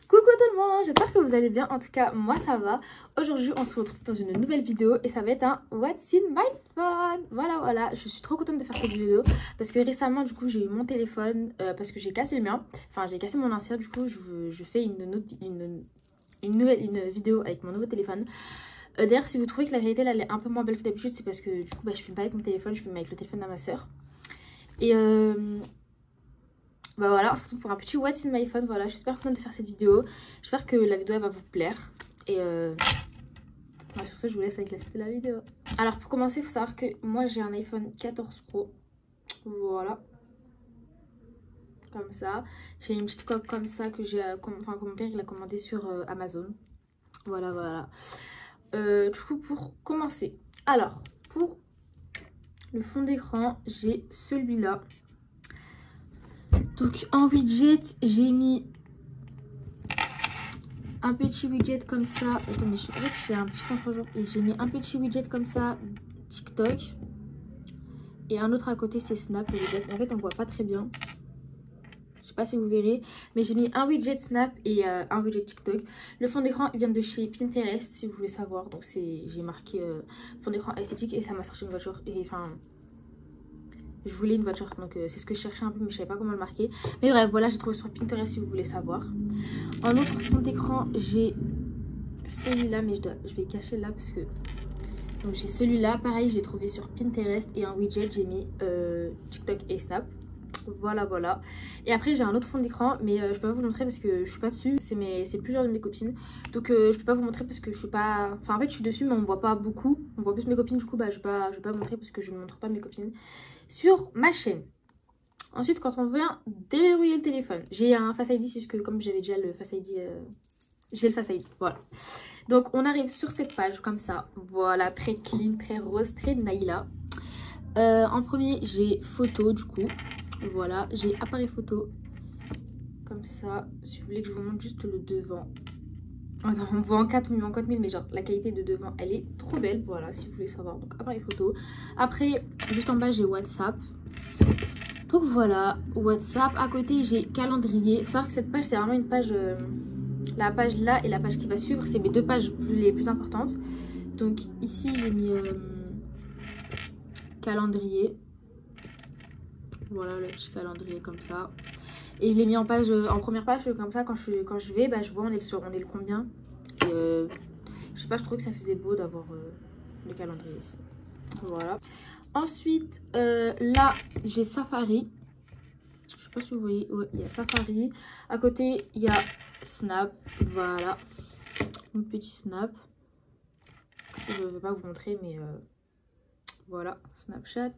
Coucou tout le monde, j'espère que vous allez bien, en tout cas moi ça va. Aujourd'hui on se retrouve dans une nouvelle vidéo et ça va être un What's in my phone. Voilà, je suis trop contente de faire cette vidéo parce que récemment du coup j'ai eu mon téléphone parce que j'ai cassé le mien. Enfin j'ai cassé mon ancien, du coup je fais une vidéo avec mon nouveau téléphone. D'ailleurs si vous trouvez que la qualité là, elle est un peu moins belle que d'habitude, c'est parce que du coup je filme pas avec mon téléphone, je filme avec le téléphone de ma soeur. Et bah voilà, on se retrouve pour un petit What's in my phone. Voilà, je suis super contente de faire cette vidéo. J'espère que la vidéo elle va vous plaire. Et bah, sur ce, je vous laisse avec la suite de la vidéo. Alors pour commencer, il faut savoir que moi j'ai un iPhone 14 Pro. Voilà. Comme ça. J'ai une petite coque comme ça que j'ai, que mon père il a commandé sur Amazon. Voilà. Du coup pour commencer. Alors pour le fond d'écran, j'ai celui-là. Donc en widget, j'ai mis un petit widget comme ça. Attends, mais en fait, j'ai un petit contre-jour. Et j'ai mis un petit widget comme ça, TikTok. Et un autre à côté, c'est Snap. Le widget. En fait, on voit pas très bien. Je sais pas si vous verrez. Mais j'ai mis un widget Snap et un widget TikTok. Le fond d'écran vient de chez Pinterest, si vous voulez savoir. Donc j'ai marqué fond d'écran esthétique et ça m'a sorti une voiture. Et enfin... Je voulais une voiture, donc c'est ce que je cherchais un peu, mais je savais pas comment le marquer. Mais bref, voilà, j'ai trouvé sur Pinterest si vous voulez savoir. En autre fond d'écran, j'ai celui-là, mais je vais cacher là parce que... Donc j'ai celui-là, pareil, j'ai trouvé sur Pinterest. Et en widget, j'ai mis TikTok et Snap. Voilà. Et après, j'ai un autre fond d'écran, mais je peux pas vous le montrer parce que je suis pas dessus. C'est plusieurs de mes copines. Donc je peux pas vous montrer parce que je suis pas... Enfin, en fait, je suis dessus, mais on me voit pas beaucoup. On voit plus mes copines, du coup, bah, je vais pas vous montrer parce que je ne montre pas mes copines sur ma chaîne. Ensuite, quand on vient déverrouiller le téléphone, j'ai un Face ID, puisque comme j'avais déjà le Face ID, j'ai le Face ID, voilà. Donc on arrive sur cette page comme ça, voilà, très clean, très rose, très Naïla. En premier, j'ai photo du coup, voilà, j'ai appareil photo, comme ça, si vous voulez que je vous montre juste le devant. Attends, on voit en 4000, mais genre la qualité de devant elle est trop belle, voilà, si vous voulez savoir. Donc appareil photo. Après, juste en bas j'ai WhatsApp. Donc voilà, WhatsApp. À côté j'ai calendrier. Il faut savoir que cette page c'est vraiment une page, la page là et la page qui va suivre, c'est mes deux pages les plus importantes. Donc ici j'ai mis calendrier. Voilà le petit calendrier comme ça. Et je l'ai mis en page, en première page comme ça, quand je vais, bah, je vois on est le combien. Et je sais pas, je trouvais que ça faisait beau d'avoir le calendrier ici. Voilà. Ensuite, là, j'ai Safari. Je sais pas si vous voyez. Ouais, il y a Safari. À côté, il y a Snap. Voilà. Un petit Snap. Je ne vais pas vous montrer, mais voilà. Snapchat.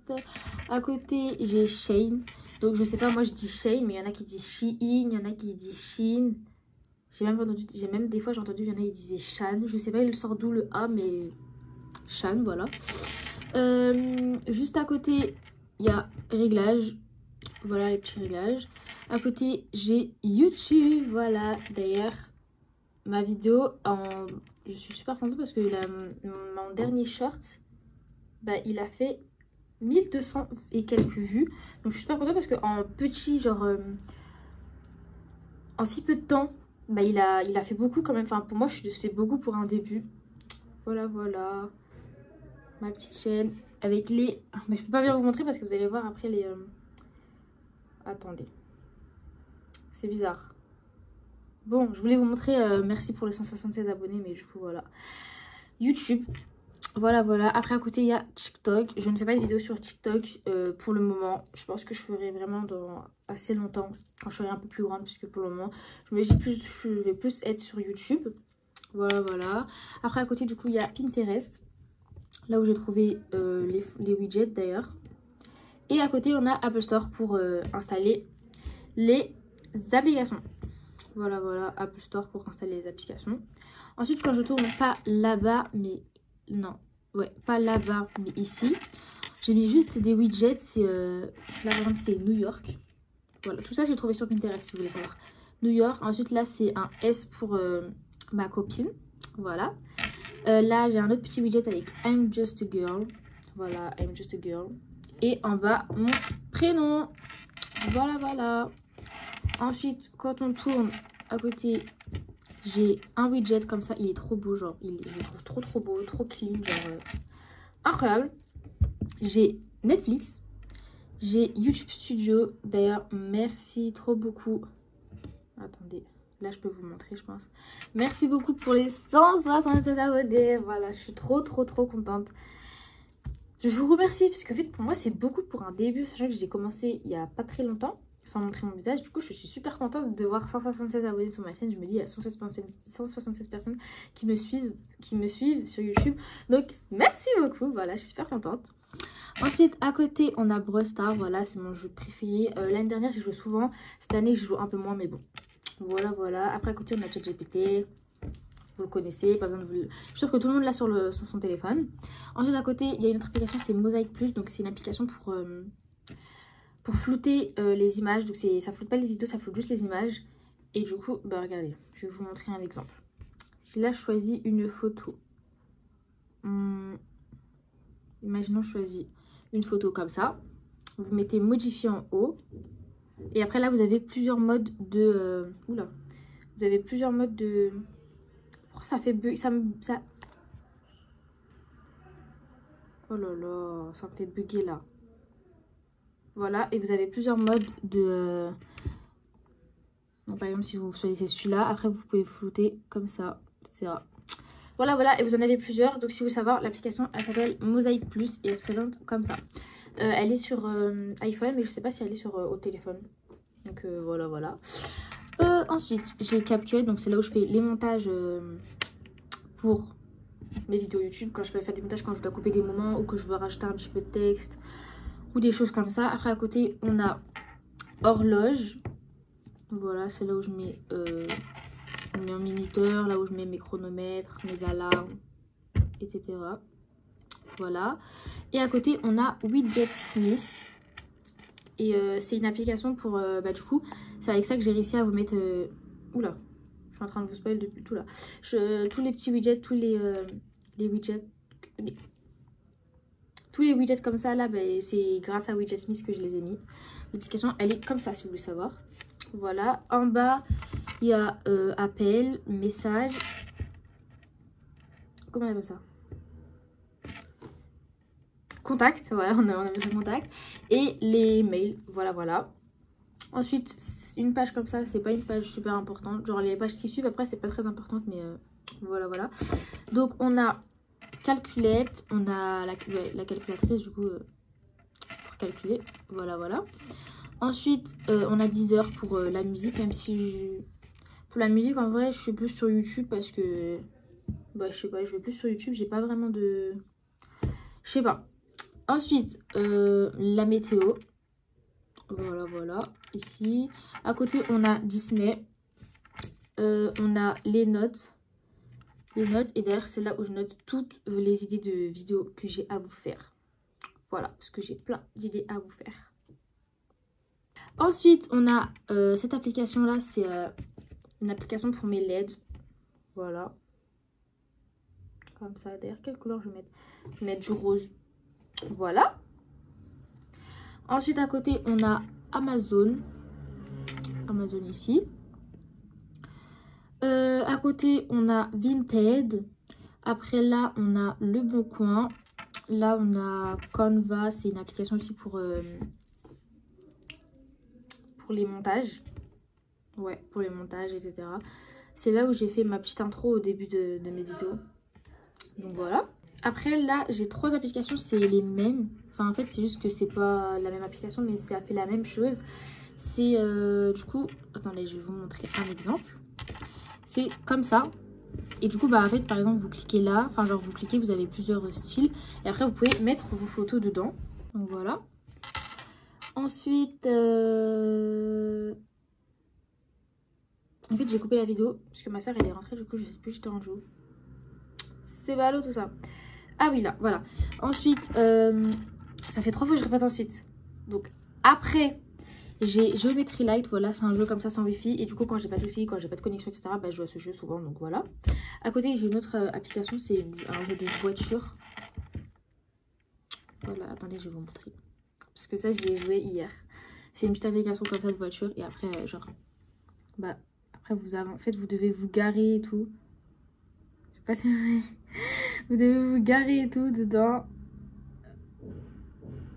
À côté, j'ai Shein. Donc, je sais pas, moi je dis Shein, mais il y en a qui disent Shein. Il y en a qui disent Shein. J'ai même des fois j'ai entendu, il y en a qui disaient Shan. Je sais pas, il sort d'où le A, mais Shan, voilà. Juste à côté, il y a réglages. Voilà les petits réglages. À côté, j'ai YouTube. Voilà, d'ailleurs, ma vidéo, je suis super contente parce que mon dernier short, bah, il a fait 1200 et quelques vues. Donc, je suis super contente parce qu'en petit, genre, en si peu de temps, bah, il a fait beaucoup quand même. Enfin, pour moi, c'est beaucoup pour un début. Voilà. Ma petite chaîne avec les... Mais je peux pas bien vous montrer parce que vous allez voir après les... Attendez. C'est bizarre. Bon, je voulais vous montrer... merci pour les 176 abonnés, mais du coup, voilà. YouTube. Voilà. Après, à côté, il y a TikTok. Je ne fais pas de vidéo sur TikTok pour le moment. Je pense que je ferai vraiment dans assez longtemps, quand je serai un peu plus grande, puisque pour le moment, je me dis je vais plus être sur YouTube. Voilà. Après, à côté, du coup, il y a Pinterest. Là où j'ai trouvé les widgets d'ailleurs. Et à côté, on a Apple Store pour installer les applications. Voilà, Apple Store pour installer les applications. Ensuite, quand je tourne, pas là-bas, mais... Non, ouais, pas là-bas, mais ici. J'ai mis juste des widgets. Là, par exemple, c'est New York. Voilà, tout ça, j'ai trouvé sur Pinterest, si vous voulez savoir. New York. Ensuite, là, c'est un S pour ma copine. Voilà. Là, j'ai un autre petit widget avec I'm just a girl. Voilà, I'm just a girl. Et en bas, mon prénom. Voilà. Ensuite, quand on tourne, à côté, j'ai un widget comme ça. Il est trop beau, genre, je le trouve trop beau, trop clean, genre, incroyable. J'ai Netflix. J'ai YouTube Studio. D'ailleurs, merci trop beaucoup. Attendez, là, je peux vous montrer, je pense. Merci beaucoup pour les 167 abonnés. Voilà, je suis trop contente. Je vous remercie, parce qu'en fait, pour moi, c'est beaucoup pour un début. Sachant que j'ai commencé il y a pas très longtemps, sans montrer mon visage. Du coup, je suis super contente de voir 167 abonnés sur ma chaîne. Je me dis, il y a 176 personnes qui me suivent sur YouTube. Donc, merci beaucoup. Voilà, je suis super contente. Ensuite, à côté, on a Brawl Stars. Voilà, c'est mon jeu préféré. L'année dernière, j'ai joué souvent. Cette année, je joue un peu moins, mais bon. Voilà. Après, à côté, on a ChatGPT. Vous le connaissez, pas besoin de vous le... Je suis sûre que tout le monde l'a sur son téléphone. Ensuite, à côté, il y a une autre application, c'est Mosaic Plus. Donc, c'est une application pour flouter les images. Donc, ça floute pas les vidéos, ça floute juste les images. Et du coup, bah regardez, je vais vous montrer un exemple. Si là, je choisis une photo. Imaginons, je choisis une photo comme ça. Vous mettez modifier en haut. Et après, là, vous avez plusieurs modes de... Oula. Vous avez plusieurs modes de... Oh, ça fait bug... Oh là là, ça me fait bugger là. Voilà, et vous avez plusieurs modes de... Donc, par exemple, si vous choisissez celui-là, après vous pouvez flouter comme ça, etc. Voilà, et vous en avez plusieurs. Donc si vous voulez savoir, l'application, elle s'appelle Mosaic Plus et elle se présente comme ça. Elle est sur iPhone, mais je sais pas si elle est sur au téléphone. Donc voilà. Ensuite, j'ai CapCut, donc c'est là où je fais les montages pour mes vidéos YouTube. Quand je vais faire des montages, quand je dois couper des moments ou que je veux rajouter un petit peu de texte ou des choses comme ça. Après, à côté, on a horloge. Voilà, c'est là où je mets un minuteur, là où je mets mes chronomètres, mes alarmes, etc. Voilà. Et à côté, on a Widgetsmith. Et c'est une application pour... du coup, c'est avec ça que j'ai réussi à vous mettre... Oula, je suis en train de vous spoiler depuis tout là. Tous les petits widgets, tous les widgets... Tous les widgets comme ça, là, c'est grâce à Widgetsmith que je les ai mis. L'application, elle est comme ça, si vous voulez savoir. Voilà. En bas, il y a appel, message. Comment on appelle ça? Contact. Voilà, on a mis ça contact. Et les mails. Voilà. Ensuite, une page comme ça, c'est pas une page super importante. Genre, les pages qui suivent, après, c'est pas très importante, mais voilà. Donc, on a calculette, on a la calculatrice, du coup, pour calculer. Voilà. Ensuite, on a Deezer pour la musique, même si pour la musique, en vrai, je suis plus sur YouTube parce que... Bah, je sais pas, je vais plus sur YouTube, j'ai pas vraiment de... Je sais pas. Ensuite, la météo. Voilà, ici. À côté, on a Disney. On a les notes. Et d'ailleurs, c'est là où je note toutes les idées de vidéos que j'ai à vous faire. Voilà, parce que j'ai plein d'idées à vous faire. Ensuite, on a cette application-là, c'est une application pour mes LED. Voilà. Comme ça. D'ailleurs, quelle couleur je vais mettre? Je vais mettre du rose. Voilà. Ensuite, à côté, on a Amazon. Amazon ici. À côté, on a Vinted. Après, là, on a Le Bon Coin. Là, on a Canva. C'est une application aussi pour les montages. Ouais, pour les montages, etc. C'est là où j'ai fait ma petite intro au début de mes vidéos. Donc, voilà. Après, là, j'ai 3 applications. C'est les mêmes. Enfin, en fait, c'est juste que c'est pas la même application, mais ça fait la même chose. C'est du coup... Attendez, je vais vous montrer un exemple. C'est comme ça. Et du coup, en fait, par exemple, vous cliquez là. Enfin, genre, vous cliquez, vous avez plusieurs styles. Et après, vous pouvez mettre vos photos dedans. Donc, voilà. Ensuite... En fait, j'ai coupé la vidéo. Parce que ma soeur, elle est rentrée. Du coup, je sais plus j'étais en joue. C'est ballot, tout ça. Ah oui, là, voilà. Ensuite, ça fait 3 fois que je répète ensuite. Donc, après... J'ai Geometry Light, voilà, c'est un jeu comme ça sans wifi. Et du coup, quand j'ai pas de wifi, quand j'ai pas de connexion, etc., je joue à ce jeu souvent, donc voilà. À côté, j'ai une autre application, c'est un jeu de voiture. Voilà, attendez, je vais vous montrer. Parce que ça, j'y ai joué hier. C'est une petite application comme ça de voiture. Et après, après, Après, en fait, vous devez vous garer et tout. Je sais pas si vous devez vous garer et tout dedans.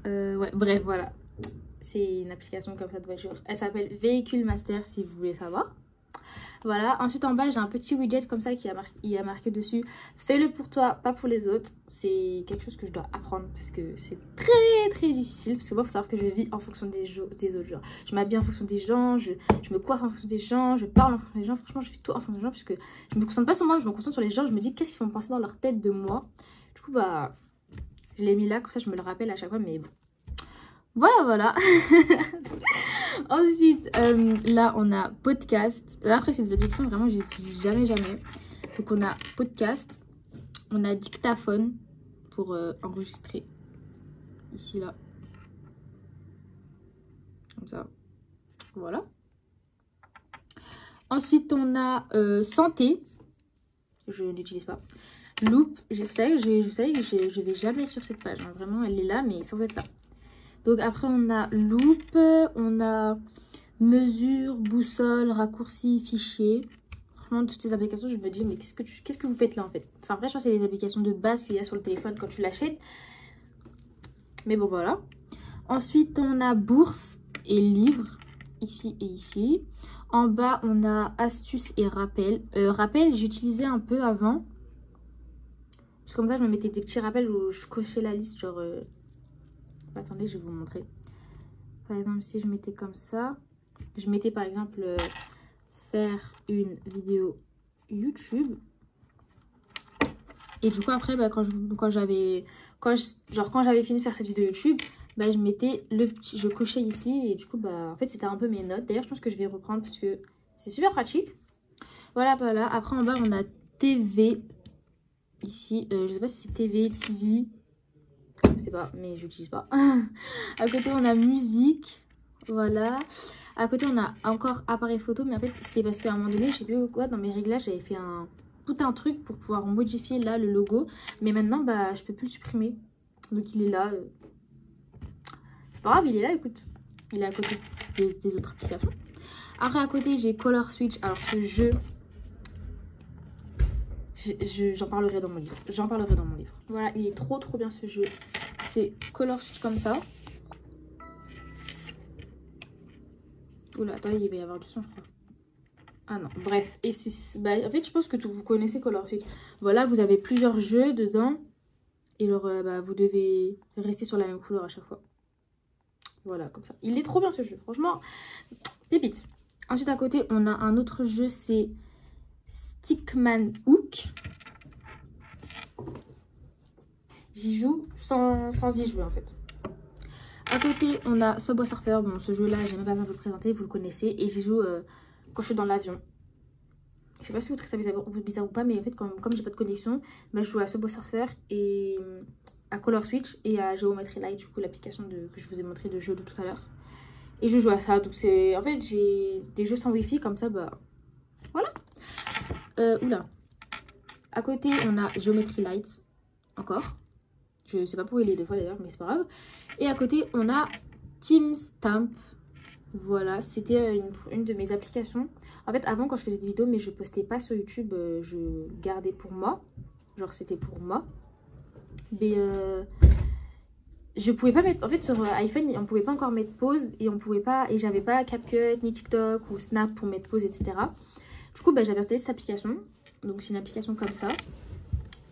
Ouais, bref, voilà. C'est une application comme ça de voiture. Elle s'appelle Véhicule Master si vous voulez savoir. Voilà, ensuite en bas j'ai un petit widget comme ça qui a marqué dessus: fais-le pour toi, pas pour les autres. C'est quelque chose que je dois apprendre parce que c'est très difficile. Parce que moi, il faut savoir que je vis en fonction des autres. Genre, je m'habille en fonction des gens, je me coiffe en fonction des gens, je parle en fonction des gens. Franchement, je fais tout en fonction des gens parce que je me concentre pas sur moi, je me concentre sur les gens. Je me dis qu'est-ce qu'ils vont penser dans leur tête de moi. Du coup, bah, je l'ai mis là, comme ça je me le rappelle à chaque fois, mais bon. Voilà. Ensuite, là, on a podcast. Là, après, c'est des applications, vraiment, je n'utilise jamais. Donc, on a podcast. On a dictaphone pour enregistrer. Ici, là. Comme ça. Voilà. Ensuite, on a santé. Je n'utilise pas. Loop. Vous savez que je vais jamais sur cette page. Hein. Vraiment, elle est là, mais sans être là. Donc après on a Loop, on a mesure, boussole, raccourci, fichier. Franchement toutes ces applications je me dis mais qu'est-ce que vous faites là en fait. Enfin après je pense que c'est des applications de base qu'il y a sur le téléphone quand tu l'achètes. Mais bon voilà. Ensuite on a bourse et livre, ici et ici. En bas on a astuces et rappel. Rappel j'utilisais un peu avant. Parce que comme ça je me mettais des petits rappels où je cochais la liste genre... Attendez, je vais vous montrer. Par exemple, si je mettais comme ça, je mettais par exemple faire une vidéo YouTube. Et du coup, après, bah, quand j'avais fini de faire cette vidéo YouTube, bah, je mettais je cochais ici. Et du coup, bah, en fait, c'était un peu mes notes. D'ailleurs, je pense que je vais reprendre parce que c'est super pratique. Voilà. Après, en bas, on a TV. Ici, je sais pas si c'est TV. Je sais pas, mais j'utilise pas. À côté, on a musique. Voilà. À côté, on a encore appareil photo. Mais en fait, c'est parce qu'à un moment donné, je sais plus quoi, dans mes réglages, j'avais fait tout un truc pour pouvoir modifier là le logo. Mais maintenant, bah, je peux plus le supprimer. Donc, il est là. C'est pas grave, il est là, écoute. Il est à côté des autres applications. Après, à côté, j'ai Color Switch. Alors, ce jeu... J'en parlerai dans mon livre. Voilà, il est trop bien ce jeu. C'est Color Switch comme ça. Oula, attends, il va y avoir du son, je crois. Ah non, bref. Et bah, en fait, je pense que vous connaissez Color Switch. Voilà, vous avez plusieurs jeux dedans. Et alors, bah, vous devez rester sur la même couleur à chaque fois. Voilà, comme ça. Il est trop bien ce jeu. Franchement, pépite. Ensuite, à côté, on a un autre jeu. C'est Stickman Hook. J'y joue sans y jouer en fait. À côté, on a Subway Surfer. Bon, ce jeu-là, j'ai même pas besoin de vous le présenter, vous le connaissez. Et j'y joue quand je suis dans l'avion. Je sais pas si vous trouvez ça bizarre ou pas, mais en fait, comme j'ai pas de connexion, bah, je joue à Subway Surfer et à Color Switch et à Geometry Light, du coup, l'application que je vous ai montré de jeu de tout à l'heure. Et je joue à ça. Donc, c'est en fait, j'ai des jeux sans Wi-Fi, comme ça, bah voilà. Oula. À côté, on a Geometry Light, encore. Je sais pas pourquoi il est deux fois d'ailleurs, mais c'est pas grave. Et à côté, on a Timestamp. Voilà, c'était une de mes applications. En fait, avant, quand je faisais des vidéos, mais je postais pas sur YouTube, je gardais pour moi. Genre, c'était pour moi. Mais je pouvais pas mettre... En fait, sur iPhone, on pouvait pas encore mettre pause. Et on pouvait pas... Et j'avais pas CapCut, ni TikTok ou Snap pour mettre pause, etc. Du coup, bah, j'avais installé cette application. Donc, c'est une application comme ça.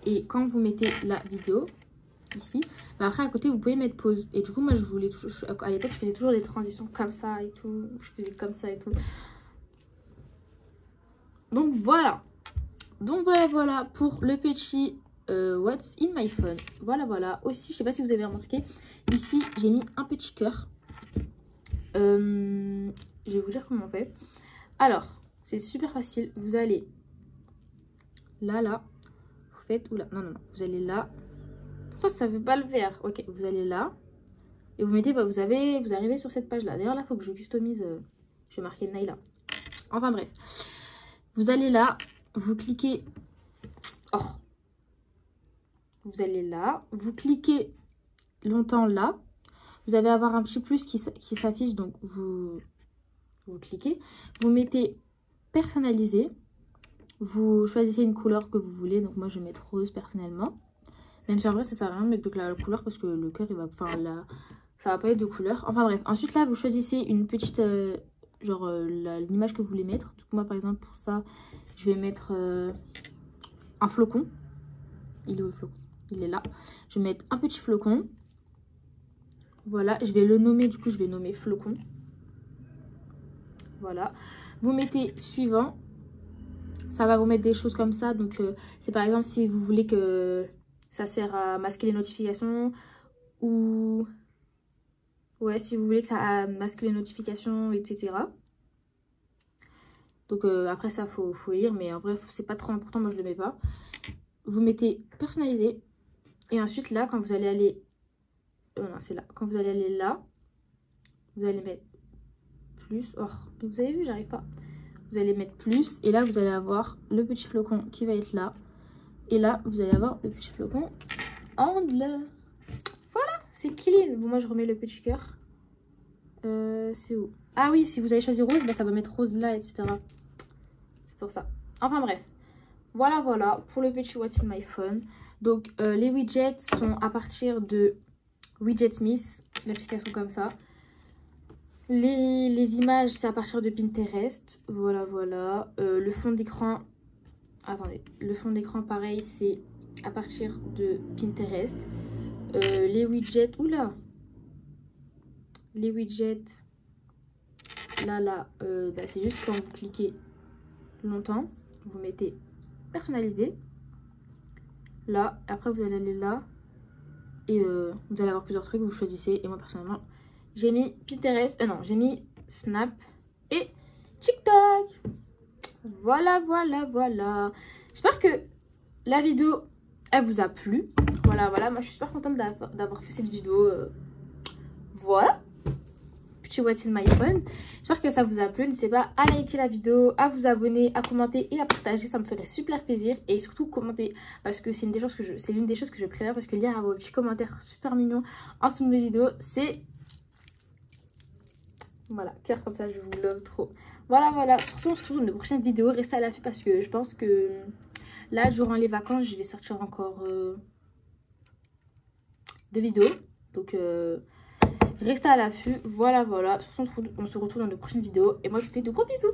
Et quand vous mettez la vidéo... ici, bah après à côté vous pouvez mettre pause et du coup moi je voulais toujours, à l'époque je faisais toujours des transitions comme ça et tout, je faisais comme ça et tout, donc voilà pour le petit what's in my phone. Voilà aussi, je sais pas si vous avez remarqué, ici j'ai mis un petit cœur. Je vais vous dire comment on fait. Alors c'est super facile, vous allez là vous faites, oula non vous allez là. Pourquoi ça veut pas le faire? Ok, vous allez là. Et vous mettez, bah, vous arrivez sur cette page-là. D'ailleurs, là, il faut que je customise. Je vais marquer Naila. Enfin, bref. Vous allez là. Vous cliquez. Oh. Vous allez là. Vous cliquez longtemps là. Vous allez avoir un petit plus qui s'affiche. Donc, vous cliquez. Vous mettez personnaliser. Vous choisissez une couleur que vous voulez. Donc moi je vais mettre rose personnellement. Même si en vrai ça sert à rien de mettre de la couleur parce que le cœur il va... Enfin ça va pas être de couleur. Enfin bref. Ensuite là vous choisissez une petite... l'image que vous voulez mettre. Donc moi par exemple pour ça je vais mettre un flocon. Il est où le flocon? Il est là. Je vais mettre un petit flocon. Voilà. Je vais le nommer. Du coup je vais nommer flocon. Voilà. Vous mettez suivant. Ça va vous mettre des choses comme ça. Donc c'est par exemple si vous voulez que ça sert à masquer les notifications. Ou... Ouais, si vous voulez que ça masque les notifications, etc. Donc après ça, faut lire. Mais en vrai, c'est pas trop important. Moi, je le mets pas. Vous mettez personnaliser. Et ensuite, là, quand vous allez aller... non, c'est là. Quand vous allez aller là, vous allez mettre plus. Oh, mais vous avez vu, j'arrive pas. Vous allez mettre plus. Et là, vous allez avoir le petit flocon qui va être là. Et là, vous allez avoir le petit flocon en bleu. Voilà, c'est clean. Bon, moi, je remets le petit cœur. C'est où? Ah oui, si vous avez choisi rose, bah, ça va mettre rose là, etc. C'est pour ça. Enfin bref. Voilà, voilà pour le petit What's in my phone. Donc, les widgets sont à partir de Widgetsmith, l'application comme ça. Les images, c'est à partir de Pinterest. Voilà, voilà. Le fond d'écran... Attendez. Le fond d'écran, pareil, c'est à partir de Pinterest. Les widgets... Oula! Les widgets... Là, bah, c'est juste quand vous cliquez longtemps. Vous mettez personnaliser. Là, après, vous allez aller là. Et vous allez avoir plusieurs trucs, vous choisissez. Et moi, personnellement, j'ai mis Pinterest. Non, j'ai mis Snap et TikTok. Voilà, voilà, voilà. J'espère que la vidéo, elle vous a plu. Voilà, voilà. Moi, je suis super contente d'avoir fait cette vidéo. Voilà. Petit What's in my phone. J'espère que ça vous a plu. N'hésitez pas à liker la vidéo, à vous abonner, à commenter et à partager. Ça me ferait super plaisir. Et surtout commenter parce que c'est l'une des choses que je préfère. Parce que lire vos petits commentaires super mignons en dessous de mes vidéos, c'est... Voilà, cœur comme ça, je vous love trop. Voilà, voilà. Sur ce, on se retrouve dans de prochaines vidéos. Restez à l'affût parce que je pense que là, durant les vacances, je vais sortir encore de vidéos. Donc... restez à l'affût, voilà, voilà. On se retrouve dans de prochaines vidéos. Et moi, je vous fais de gros bisous.